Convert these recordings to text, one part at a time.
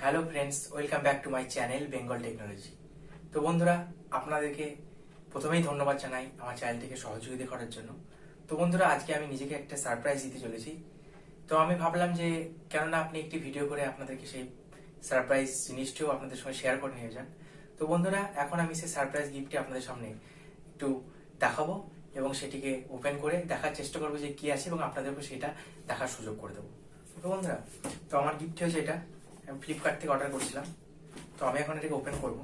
Hello friends, welcome back to my channel Bengal technology. তো বন্ধুরা, আপনাদেরকে প্রথমেই ধন্যবাদ জানাই আমার চ্যানেলটিকে সহযোগিতা করার জন্য। তো বন্ধুরা, আজকে আমি নিজেকে একটা সারপ্রাইজ দিতে চলেছি। তো আমি ভাবলাম যে কেননা আপনি একটি ভিডিও করে আপনাদেরকে সেই সারপ্রাইজ জিনিসটিও আপনাদের সঙ্গে শেয়ার করে নিয়ে যান। তো বন্ধুরা, এখন আমি সেই সারপ্রাইজ গিফটটি আপনাদের সামনে একটু দেখাবো এবং সেটিকে ওপেন করে দেখার চেষ্টা করবো যে কি আছে এবং আপনাদেরকে সেটা দেখার সুযোগ করে দেবো। তো বন্ধুরা, তো আমার গিফট হয়েছে এটা। আমি ফ্লিপকার্ট থেকে অর্ডার করেছিলাম। তো আমি এখন এটাকে ওপেন করব।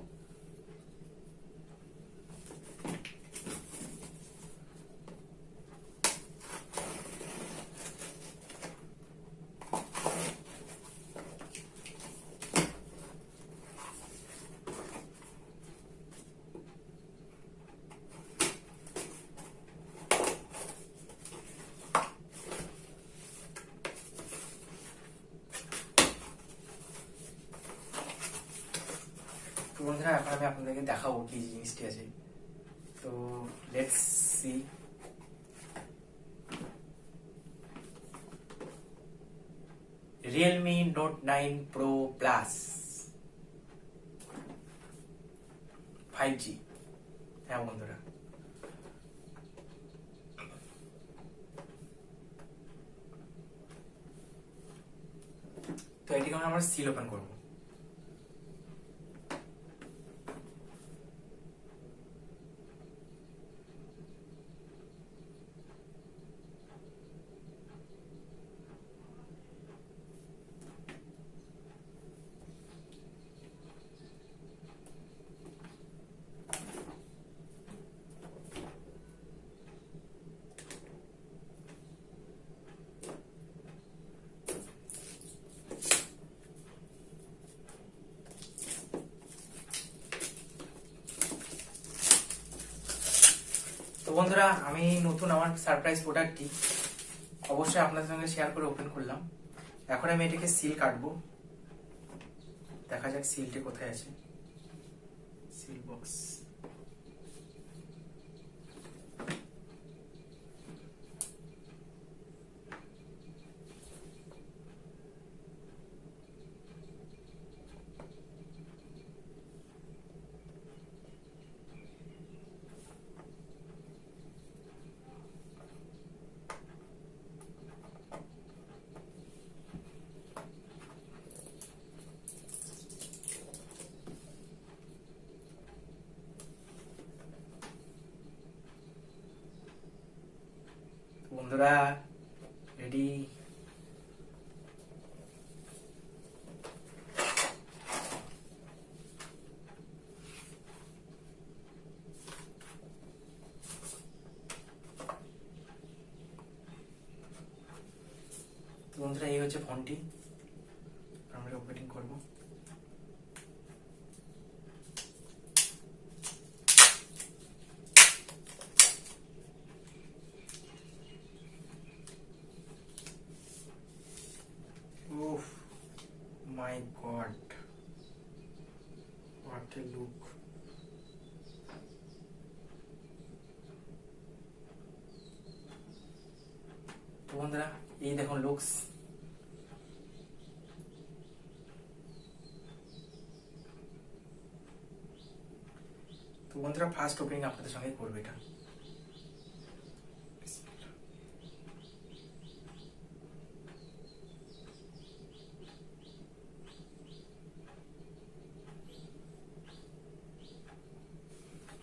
তো বন্ধুরা, এখন আমি আপনাদেরকে দেখাবো কি জিনিসটি আছে। তো let's see. Realme note 9 pro plus 5G। হ্যাঁ বন্ধুরা, তো এটিকে আমরা সিল ওপেন করবো। তো বন্ধুরা, আমি নতুন আমার সারপ্রাইজ প্রোডাক্টটি অবশ্যই আপনাদের সঙ্গে শেয়ার করে ওপেন করলাম। এখন আমি এটাকে সিল কাটবো। দেখা যাক সিলটি কোথায় আছে। Seal box. বন্ধুরা, রেডি। তো বন্ধুরা, এই হচ্ছে ফোনটি। আমরা ওপেনিং করব। ওহ মাই গড, হোয়াট এ লুক। তো বন্ধুরা, এই দেখুন লুকস। তো বন্ধুরা, ফার্স্ট ওপেনিং আপনাদের সঙ্গে করবে এটা।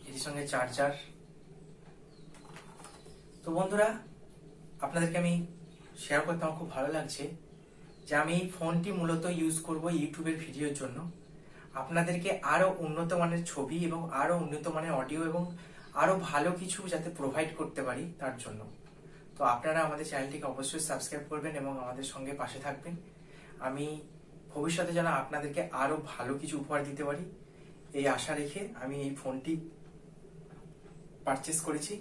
এর সঙ্গে চার্জার। তো বন্ধুরা, আপনাদেরকে আমি শেয়ার করতে আমার খুব ভালো লাগছে যে আমি এই ফোনটি মূলত ইউজ করব ইউটিউবের ভিডিওর জন্য। আপনাদেরকে আরো উন্নত মানের ছবি এবং আরো উন্নত মানের অডিও এবং আরো ভালো কিছু যাতে প্রোভাইড করতে পারি তার জন্য। তো আপনারা আমাদের চ্যানেলটিকে অবশ্যই সাবস্ক্রাইব করবেন এবং আমাদের সঙ্গে পাশে থাকবেন। আমি ভবিষ্যতে যেন আপনাদেরকে আরো ভালো কিছু উপহার দিতে পারি এই আশা রেখে আমি এই ফোনটি পারচেস করেছি।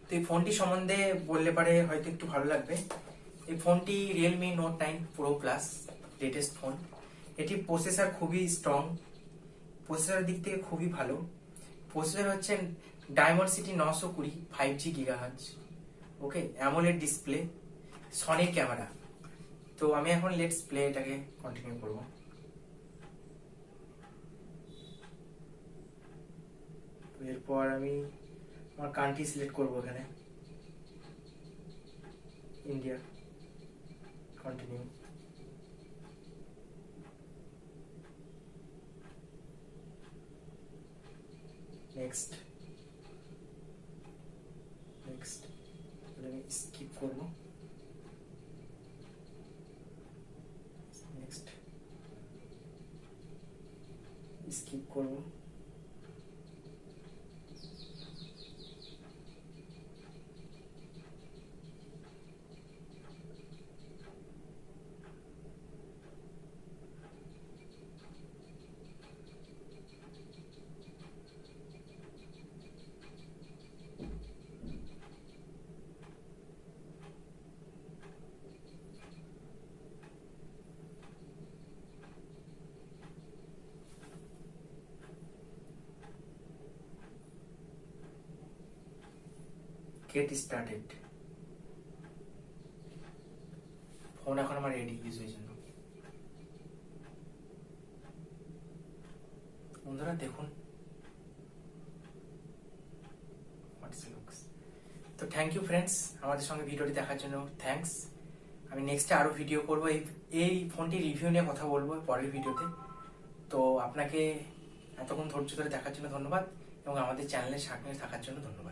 তো এই ফোনটি সম্বন্ধে বললে পারে হয়তো একটু ভালো লাগবে। এই ফোনটি Realme note 9 pro plus latest phone. এটি প্রসেসর খুবই স্ট্রং, প্রসেসরের দিক থেকে খুবই ভালো। প্রসেসর হচ্ছে ডায়মন্ডসিটি 920 5G গিগাহার্জ। ওকে, অ্যামোলেড ডিসপ্লে, সনির ক্যামেরা। তো আমি এখন লেটস প্লে এটাকে কন্টিনিউ করব। এরপর আমি আমার কান্ট্রি সিলেক্ট করব, এখানে ইন্ডিয়া, কন্টিনিউ। নেক্সট নেক্সট আমি স্কিপ করব। নেক্সট স্কিপ করব। Get started. ফোন এখন আমার রেডি ইউজের জন্য। বন্ধুরা দেখুন, তো থ্যাংক ইউ ফ্রেন্ডস, আমাদের সঙ্গে ভিডিওটি দেখার জন্য থ্যাঙ্কস। আমি নেক্সটে আরো ভিডিও করব, এই ফোনটি রিভিউ নিয়ে কথা বলবো পরের ভিডিওতে। তো আপনাকে এতক্ষণ ধৈর্য ধরে দেখার জন্য ধন্যবাদ এবং আমাদের চ্যানেলের সাথে থাকার জন্য ধন্যবাদ।